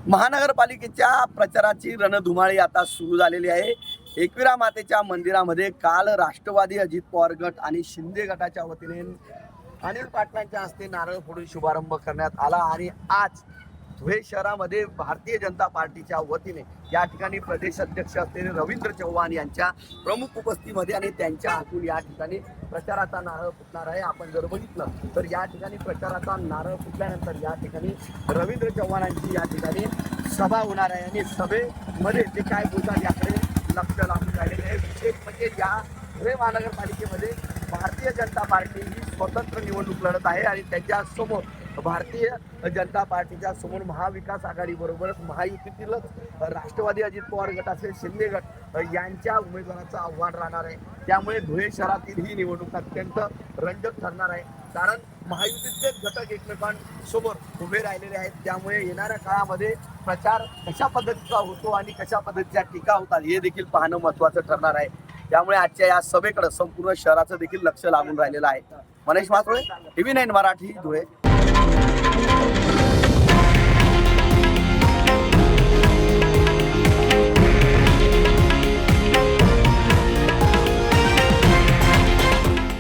महानगरपालिकेच्या प्रचाराची रणधुमाळी आता सुरू झालेली आहे। एकविरा मातेच्या मंदिरामध्ये काल राष्ट्रवादी अजित पवार गट आणि शिंदे गटाच्या वतीने अनिल पाटलांच्या हस्ते नारळ फोडून शुभारंभ करण्यात आला आणि आज धुळे शहरामध्ये भारतीय जनता पार्टीच्या वतीने या ठिकाणी प्रदेश अध्यक्ष असलेले रवींद्र चव्हाण यांच्या प्रमुख उपस्थितीमध्ये आणि त्यांच्या हातून या ठिकाणी प्रचाराचा नारळ फुटणार आहे। आपण जर बघितलं तर या ठिकाणी प्रचाराचा नारळ फुटल्यानंतर या ठिकाणी रवींद्र चव्हाणांची या ठिकाणी सभा होणार आहे आणि सभेमध्ये ते काय बोलतात याकडे लक्ष लागून राहिलेले आहे। विशेष म्हणजे या धुळे महानगरपालिकेमध्ये भारतीय जनता पार्टी ही स्वतंत्र निवडणूक लढत आहे आणि त्याच्यासमोर भारतीय जनता पार्टीच्या समोर महाविकास आघाडीबरोबरच महायुतीतीलच राष्ट्रवादी अजित पवार गट असेल शिंदे गट यांच्या उमेदवाराचं आव्हान राहणार आहे। त्यामुळे धुळे शहरातील ही निवडणूक अत्यंत रंजक ठरणार आहे, कारण महायुतीचे घटक एकमेकांसमोर उभे राहिलेले आहेत। त्यामुळे येणाऱ्या काळामध्ये प्रचार कशा पद्धतीचा होतो आणि कशा पद्धतीच्या टीका होतात हे देखील पाहणं महत्त्वाचं ठरणार आहे। त्यामुळे आजच्या या सभेकडे संपूर्ण शहराचं देखील लक्ष लागून राहिलेलं आहे। मनीष मासोळे, TV9 मराठी, धुळे।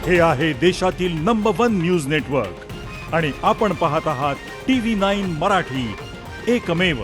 हे आहे देशातील नंबर 1 न्यूज नेटवर्क आणि आपण पाहत आहात TV9 मराठी, एकमेव।